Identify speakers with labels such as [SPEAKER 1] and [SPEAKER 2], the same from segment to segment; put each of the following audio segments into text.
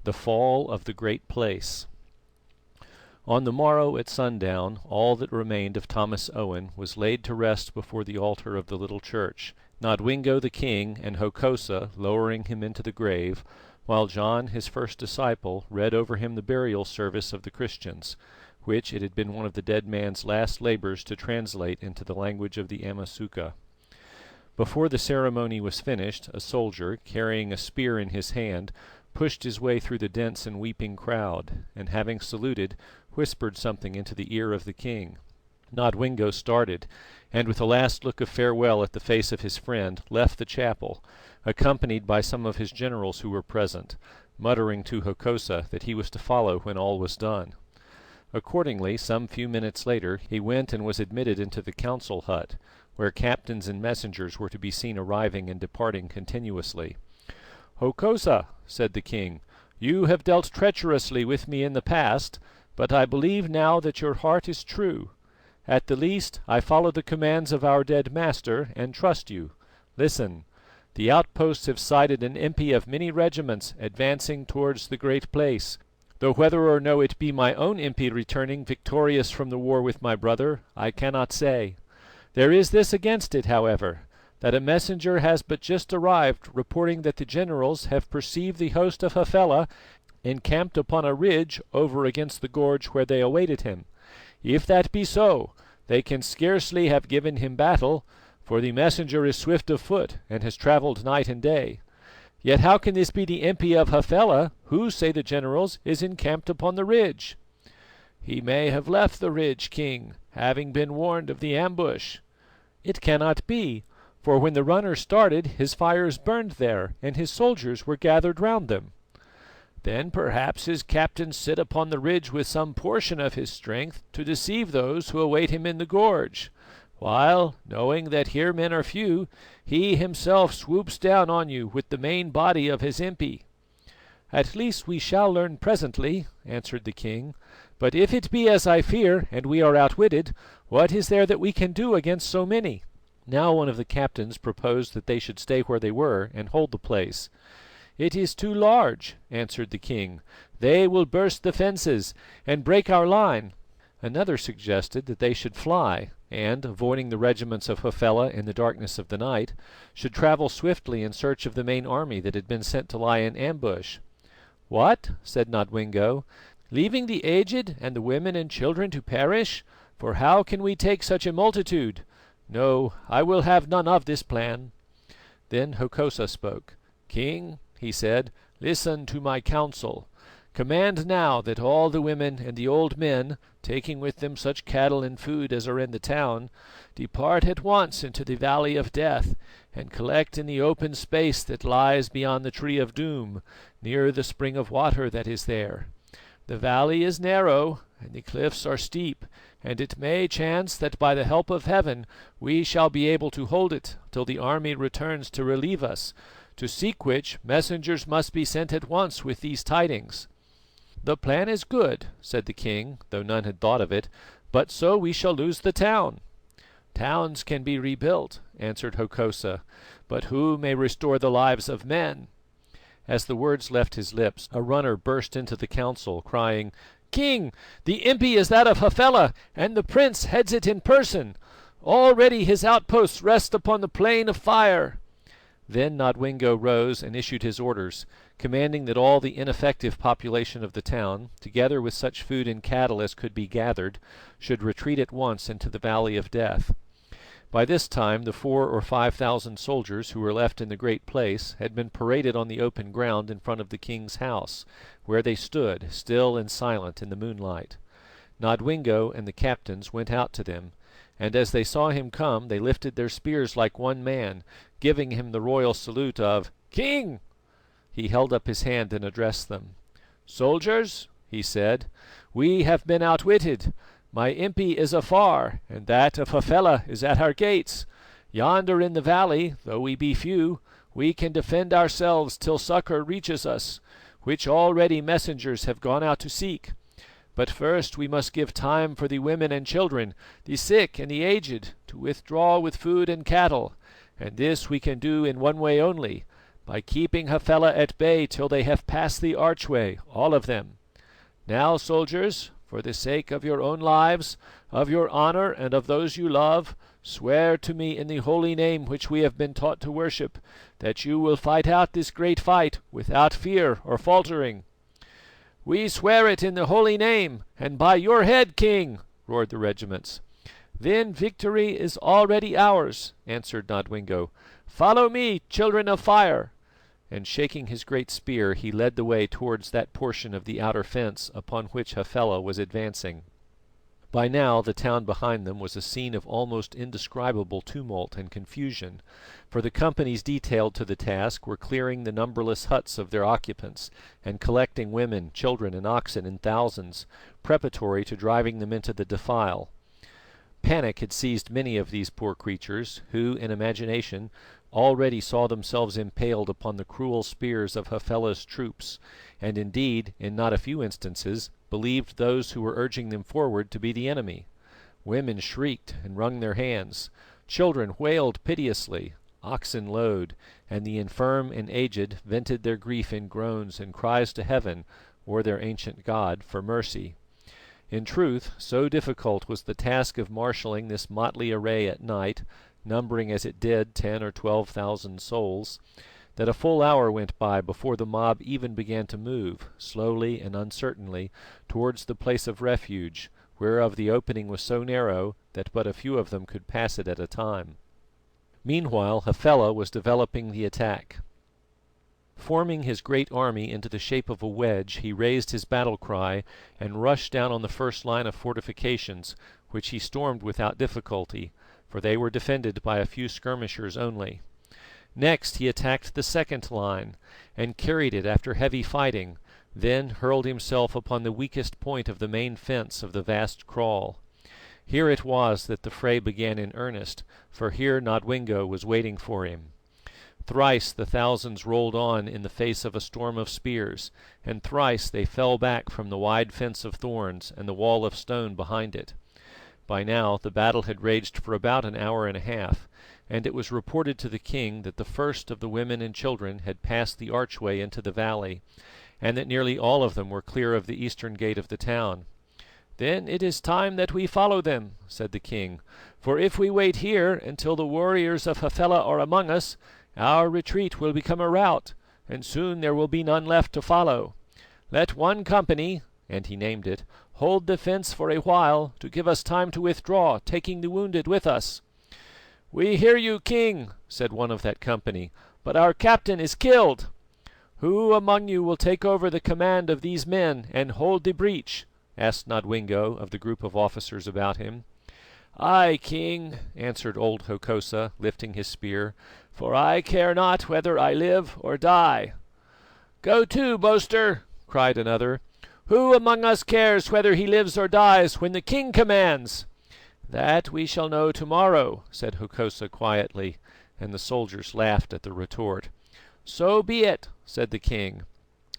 [SPEAKER 1] The fall of the great place. On the morrow at sundown all that remained of Thomas Owen was laid to rest before the altar of the little church, Nodwengo the king and Hokosa lowering him into the grave, while John, his first disciple, read over him the burial service of the Christians, which it had been one of the dead man's last labours to translate into the language of the Amasuka. Before the ceremony was finished, a soldier, carrying a spear in his hand, pushed his way through the dense and weeping crowd, and having saluted, whispered something into the ear of the king. Nodwengo started, and with a last look of farewell at the face of his friend, left the chapel, accompanied by some of his generals who were present, muttering to Hokosa that he was to follow when all was done. Accordingly, some few minutes later, he went and was admitted into the council hut, where captains and messengers were to be seen arriving and departing continuously. "Hokosa," said the king, "you have dealt treacherously with me in the past, but I believe now that your heart is true. At the least, I follow the commands of our dead master, and trust you. Listen. The outposts have sighted an impi of many regiments advancing towards the great place, though whether or no it be my own impi returning victorious from the war with my brother, I cannot say. There is this against it, however, that a messenger has but just arrived reporting that the generals have perceived the host of Hafela encamped upon a ridge over against the gorge where they awaited him. If that be so, they can scarcely have given him battle, for the messenger is swift of foot and has travelled night and day. Yet how can this be the impi of Hafela, who, say the generals, is encamped upon the ridge?" "He may have left the ridge, King, having been warned of the ambush." "It cannot be, for when the runner started his fires burned there, and his soldiers were gathered round them." "Then perhaps his captains sit upon the ridge with some portion of his strength to deceive those who await him in the gorge, while, knowing that here men are few, he himself swoops down on you with the main body of his impi." "At least we shall learn presently," answered the king. "But if it be as I fear, and we are outwitted, what is there that we can do against so many?" Now one of the captains proposed that they should stay where they were and hold the place. "It is too large," answered the king. "They will burst the fences and break our line." Another suggested that they should fly, and, avoiding the regiments of Hafela in the darkness of the night, should travel swiftly in search of the main army that had been sent to lie in ambush. "What?" said Nodwengo. "Leaving the aged and the women and children to perish? For how can we take such a multitude? No, I will have none of this plan." Then Hokosa spoke. "King," he said, "listen to my counsel. Command now that all the women and the old men, taking with them such cattle and food as are in the town, depart at once into the Valley of Death, and collect in the open space that lies beyond the Tree of Doom, near the spring of water that is there. The valley is narrow and the cliffs are steep, and it may chance that by the help of Heaven we shall be able to hold it till the army returns to relieve us, to seek which messengers must be sent at once with these tidings." "The plan is good," said the king, though none had thought of it, "but so we shall lose the town." "Towns can be rebuilt," answered Hokosa, "but who may restore the lives of men?" As the words left his lips, a runner burst into the council, crying: "King, the impi is that of Hafela, and the prince heads it in person. Already his outposts rest upon the plain of fire." Then Nodwengo rose and issued his orders, commanding that all the ineffective population of the town, together with such food and cattle as could be gathered, should retreat at once into the Valley of Death. By this time the 4,000 or 5,000 soldiers who were left in the great place had been paraded on the open ground in front of the king's house, where they stood, still and silent in the moonlight. Nodwengo and the captains went out to them, and as they saw him come they lifted their spears like one man, giving him the royal salute of "King." He held up his hand and addressed them. "Soldiers," he said, "we have been outwitted. My impi is afar, and that of Hafela is at our gates. Yonder in the valley, though we be few, we can defend ourselves till succour reaches us, which already messengers have gone out to seek. But first we must give time for the women and children, the sick and the aged, to withdraw with food and cattle, and this we can do in one way only, by keeping Hafela at bay till they have passed the archway, all of them. Now, soldiers, for the sake of your own lives, of your honour and of those you love, swear to me in the holy name which we have been taught to worship, that you will fight out this great fight without fear or faltering." "We swear it in the holy name, and by your head, King!" roared the regiments. "Then victory is already ours," answered Nodwengo. "Follow me, children of fire!" And shaking his great spear, he led the way towards that portion of the outer fence upon which Hafela was advancing. By now the town behind them was a scene of almost indescribable tumult and confusion, for the companies detailed to the task were clearing the numberless huts of their occupants, and collecting women, children, and oxen in thousands, preparatory to driving them into the defile. Panic had seized many of these poor creatures, who, in imagination, already saw themselves impaled upon the cruel spears of Hafela's troops, and indeed, in not a few instances, believed those who were urging them forward to be the enemy. Women shrieked and wrung their hands, children wailed piteously, oxen lowed, and the infirm and aged vented their grief in groans and cries to heaven or their ancient god for mercy. In truth, so difficult was the task of marshalling this motley array at night, numbering as it did 10,000 or 12,000 souls, that a full hour went by before the mob even began to move, slowly and uncertainly, towards the place of refuge, whereof the opening was so narrow that but a few of them could pass it at a time. Meanwhile Hafela was developing the attack. Forming his great army into the shape of a wedge, he raised his battle cry and rushed down on the first line of fortifications, which he stormed without difficulty, for they were defended by a few skirmishers only. Next he attacked the second line, and carried it after heavy fighting, then hurled himself upon the weakest point of the main fence of the vast kraal. Here it was that the fray began in earnest, for here Nodwengo was waiting for him. Thrice the thousands rolled on in the face of a storm of spears, and thrice they fell back from the wide fence of thorns and the wall of stone behind it. By now the battle had raged for about an hour and a half, and it was reported to the king that the first of the women and children had passed the archway into the valley, and that nearly all of them were clear of the eastern gate of the town. "Then it is time that we follow them," said the king, "for if we wait here until the warriors of Hafela are among us, our retreat will become a rout, and soon there will be none left to follow. Let one company," and he named it, "hold the fence for a while, to give us time to withdraw, taking the wounded with us." "We hear you, King," said one of that company, "but our captain is killed." "Who among you will take over the command of these men and hold the breach?" asked Nodwengo of the group of officers about him. "I, King," answered old Hokosa, lifting his spear, "for I care not whether I live or die." "Go to, boaster!" cried another. "Who among us cares whether he lives or dies when the king commands?" "That we shall know to-morrow," said Hokosa quietly, and the soldiers laughed at the retort. "So be it," said the king,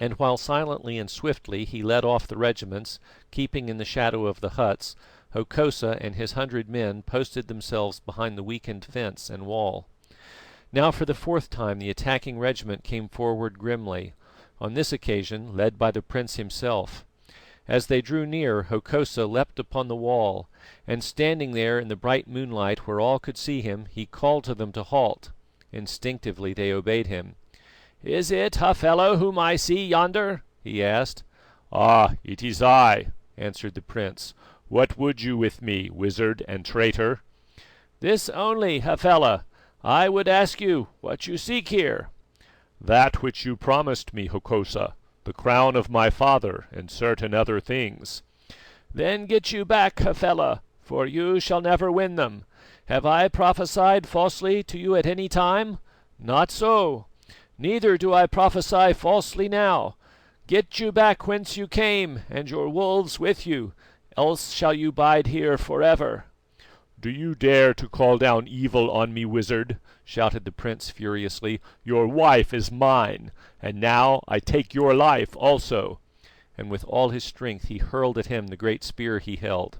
[SPEAKER 1] and while silently and swiftly he led off the regiments, keeping in the shadow of the huts, Hokosa and his 100 men posted themselves behind the weakened fence and wall. Now for the fourth time the attacking regiment came forward grimly, on this occasion led by the prince himself. As they drew near, Hokosa leapt upon the wall, and standing there in the bright moonlight where all could see him, he called to them to halt. Instinctively they obeyed him. "Is it Hafela whom I see yonder?" he asked.
[SPEAKER 2] "Ah, it is I," answered the prince. "What would you with me, wizard and traitor?"
[SPEAKER 1] "This only, Hafela. I would ask you what you seek here."
[SPEAKER 2] "That which you promised me, Hokosa, the crown of my father and certain other things."
[SPEAKER 1] "Then get you back, Hafela, for you shall never win them. Have I prophesied falsely to you at any time? Not so. Neither do I prophesy falsely now. Get you back whence you came, and your wolves with you, else shall you bide here forever."
[SPEAKER 2] "Do you dare to call down evil on me, wizard?" shouted the prince furiously. "Your wife is mine, and now I take your life also." And with all his strength he hurled at him the great spear he held.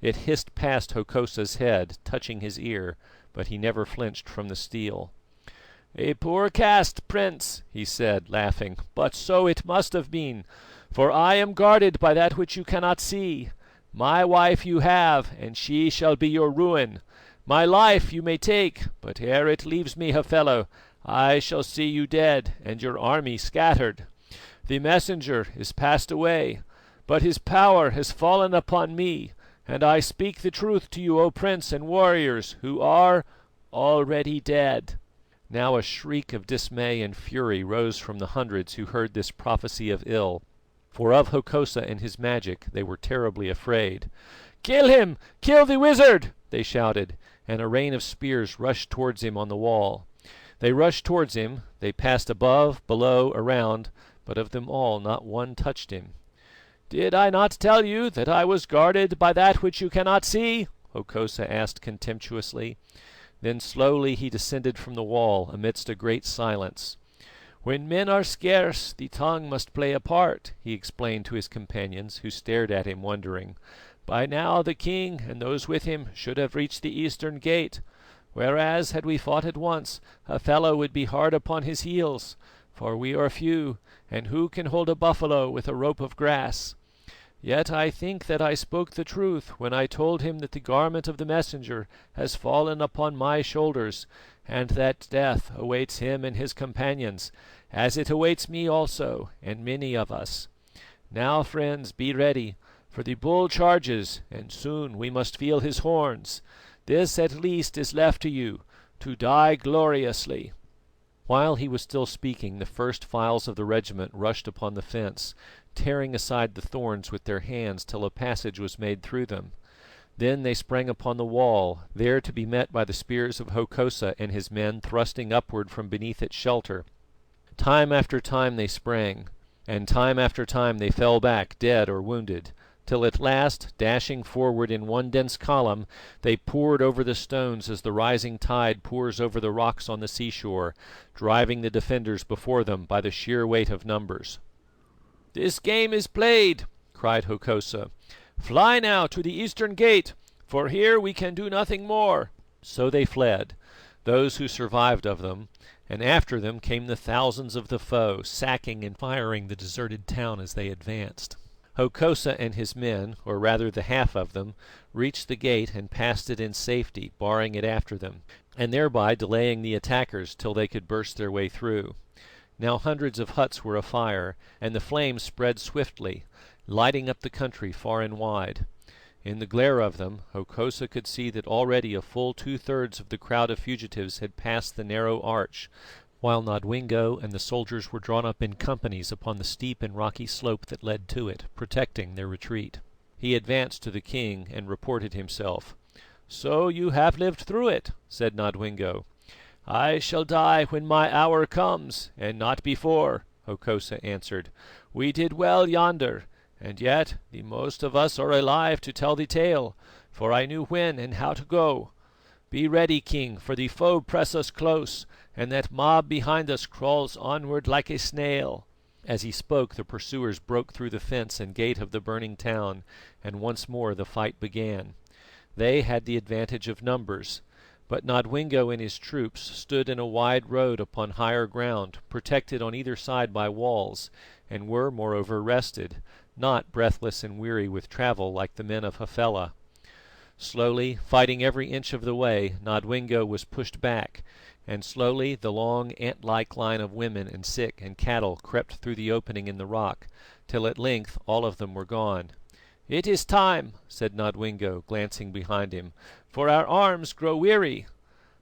[SPEAKER 2] It hissed past Hokosa's head, touching his ear, but he never flinched from the steel. "A poor cast, Prince," he said, laughing, "but so it must have been, for I am guarded by that which you cannot see. My wife you have, and she shall be your ruin. My life you may take, but ere it leaves me, Hafela, I shall see you dead and your army scattered. The messenger is passed away, but his power has fallen upon me, and I speak the truth to you, O Prince and warriors, who are already dead." Now a shriek of dismay and fury rose from the hundreds who heard this prophecy of ill, for of Hokosa and his magic they were terribly afraid. "Kill him! Kill the wizard!" they shouted, and a rain of spears rushed towards him on the wall. They rushed towards him, they passed above, below, around, but of them all not one touched him. "Did I not tell you that I was guarded by that which you cannot see?" Hokosa asked contemptuously. Then slowly he descended from the wall amidst a great silence. "When men are scarce, the tongue must play a part," he explained to his companions, who stared at him wondering. "By now the king and those with him should have reached the eastern gate, whereas had we fought at once, a fellow would be hard upon his heels, for we are few, and who can hold a buffalo with a rope of grass? Yet I think that I spoke the truth when I told him that the garment of the messenger has fallen upon my shoulders, and that death awaits him and his companions, as it awaits me also and many of us. Now, friends, be ready, for the bull charges, and soon we must feel his horns. This at least is left to you, to die gloriously." While he was still speaking, the first files of the regiment rushed upon the fence, tearing aside the thorns with their hands till a passage was made through them. Then they sprang upon the wall, there to be met by the spears of Hokosa and his men thrusting upward from beneath its shelter. Time after time they sprang, and time after time they fell back dead or wounded, till at last, dashing forward in one dense column, they poured over the stones as the rising tide pours over the rocks on the seashore, driving the defenders before them by the sheer weight of numbers. "This game is played," cried Hokosa. "Fly now to the eastern gate, for here we can do nothing more." So they fled, those who survived of them, and after them came the thousands of the foe, sacking and firing the deserted town as they advanced. Hokosa and his men, or rather the half of them, reached the gate and passed it in safety, barring it after them, and thereby delaying the attackers till they could burst their way through. Now hundreds of huts were afire, and the flames spread swiftly, lighting up the country far and wide. In the glare of them, Hokosa could see that already a full 2/3 of the crowd of fugitives had passed the narrow arch, while Nodwengo and the soldiers were drawn up in companies upon the steep and rocky slope that led to it, protecting their retreat. He advanced to the king and reported himself. "So you have lived through it," said Nodwengo. "I shall die when my hour comes, and not before," Hokosa answered. "We did well yonder, and yet the most of us are alive to tell the tale, for I knew when and how to go. Be ready, King, for the foe press us close, and that mob behind us crawls onward like a snail." As he spoke, the pursuers broke through the fence and gate of the burning town, and once more the fight began. They had the advantage of numbers, but Nodwengo and his troops stood in a wide road upon higher ground, protected on either side by walls, and were moreover rested, not breathless and weary with travel like the men of Hafela. Slowly, fighting every inch of the way, Nodwengo was pushed back, and slowly the long ant-like line of women and sick and cattle crept through the opening in the rock, till at length all of them were gone. "It is time," said Nodwengo, glancing behind him, "for our arms grow weary."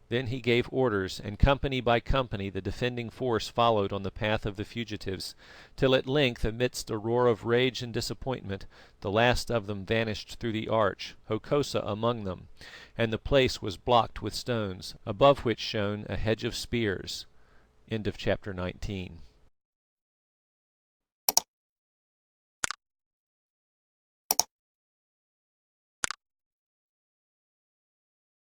[SPEAKER 2] Then he gave orders, and company by company the defending force followed on the path of the fugitives, till at length, amidst a roar of rage and disappointment, the last of them vanished through the arch, Hokosa among them, and the place was blocked with stones, above which shone a hedge of spears. End of chapter 19.